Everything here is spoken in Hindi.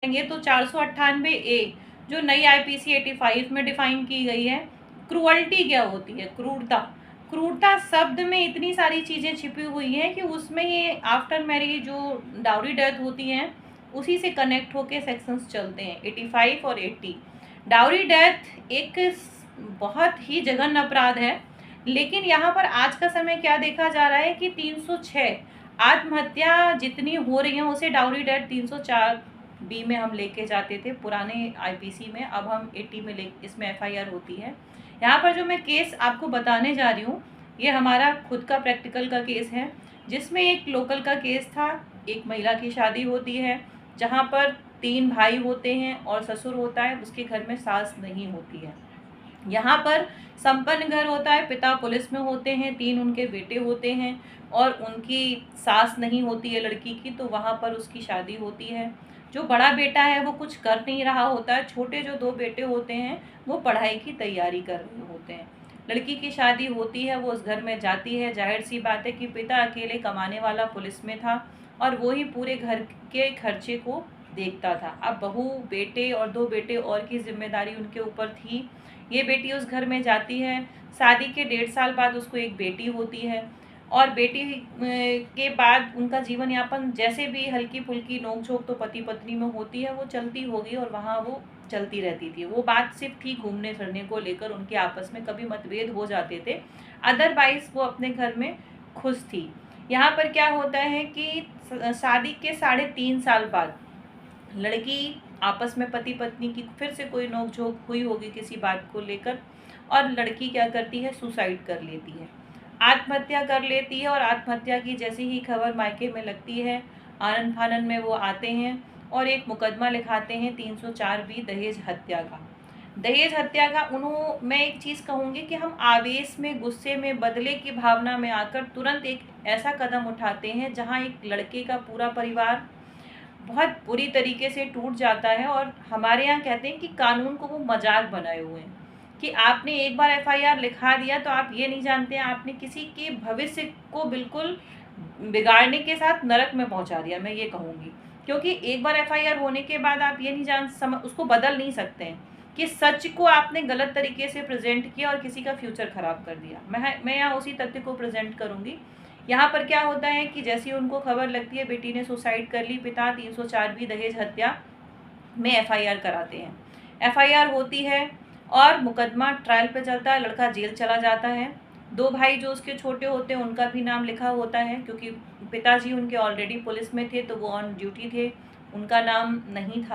ये तो 498 ए जो नई आईपीसी 85 में डिफाइन की गई है, क्रूअल्टी क्या होती है, क्रूरता। क्रूरता शब्द में इतनी सारी चीज़ें छिपी हुई हैं कि उसमें ये आफ्टर मैरिज जो डाउरी डेथ होती हैं उसी से कनेक्ट होके सेक्शंस चलते हैं 85 और 80। डाउरी डेथ एक बहुत ही जघन्य अपराध है, लेकिन यहाँ पर आज का समय क्या देखा जा रहा है कि 306 आत्महत्या जितनी हो रही हैं उसे डाउरी डेथ 304 बी में हम लेके जाते थे पुराने आईपीसी में, अब हम 80 में ले इसमें एफआईआर होती है। यहाँ पर जो मैं केस आपको बताने जा रही हूँ ये हमारा खुद का प्रैक्टिकल का केस है, जिसमें एक लोकल का केस था। एक महिला की शादी होती है जहाँ पर 3 भाई होते हैं और ससुर होता है, उसके घर में सास नहीं होती है। यहाँ पर संपन्न घर होता है, पिता पुलिस में होते हैं, 3 उनके बेटे होते हैं और उनकी सास नहीं होती है लड़की की, तो वहाँ पर उसकी शादी होती है। जो बड़ा बेटा है वो कुछ कर नहीं रहा होता है, छोटे जो 2 बेटे होते हैं वो पढ़ाई की तैयारी कर रहे होते हैं। लड़की की शादी होती है, वो उस घर में जाती है, जाहिर सी बात है कि पिता अकेले कमाने वाला पुलिस में था और वो ही पूरे घर के खर्चे को देखता था। अब बहू, बेटे और 2 बेटे और की जिम्मेदारी उनके ऊपर थी। ये बेटी उस घर में जाती है, शादी के 1.5 साल बाद उसको एक बेटी होती है और बेटी के बाद उनका जीवन यापन जैसे भी हल्की फुल्की नोक झोंक तो पति पत्नी में होती है वो चलती होगी और वहाँ वो चलती रहती थी। वो बात सिर्फ थी घूमने फिरने को लेकर, उनके आपस में कभी मतभेद हो जाते थे, अदरवाइज वो अपने घर में खुश थी। यहाँ पर क्या होता है कि शादी के 3.5 साल बाद लड़की आपस में पति पत्नी की फिर से कोई नोक-झोंक हुई होगी किसी बात को लेकर और लड़की क्या करती है, सुसाइड कर लेती है, आत्महत्या कर लेती है। और आत्महत्या की जैसे ही खबर मायके में लगती है, आनन-फानन में वो आते हैं और एक मुकदमा लिखाते हैं 304 बी दहेज हत्या का। दहेज हत्या का मैं एक चीज़ कहूँगी कि हम आवेश में, गुस्से में, बदले की भावना में आकर तुरंत एक ऐसा कदम उठाते हैं जहाँ एक लड़के का पूरा परिवार बहुत बुरी तरीके से टूट जाता है। और हमारे यहाँ कहते हैं कि कानून को वो मजाक बनाए हुए हैं कि आपने एक बार एफआईआर लिखा दिया तो आप ये नहीं जानते हैं आपने किसी के भविष्य को बिल्कुल बिगाड़ने के साथ नरक में पहुंचा दिया, मैं ये कहूँगी। क्योंकि एक बार एफआईआर होने के बाद आप ये नहीं उसको बदल नहीं सकते हैं कि सच को आपने गलत तरीके से प्रेजेंट किया और किसी का फ्यूचर खराब कर दिया। मैं यहाँ उसी तथ्य को प्रेजेंट करूँगी। यहाँ पर क्या होता है कि जैसी उनको खबर लगती है बेटी ने सुसाइड कर ली, पिता 304वीं दहेज हत्या में एफआईआर कराते हैं। एफआईआर होती है और मुकदमा ट्रायल पे चलता है, लड़का जेल चला जाता है। 2 भाई जो उसके छोटे होते हैं उनका भी नाम लिखा होता है, क्योंकि पिताजी उनके ऑलरेडी पुलिस में थे तो वो ऑन ड्यूटी थे, उनका नाम नहीं था।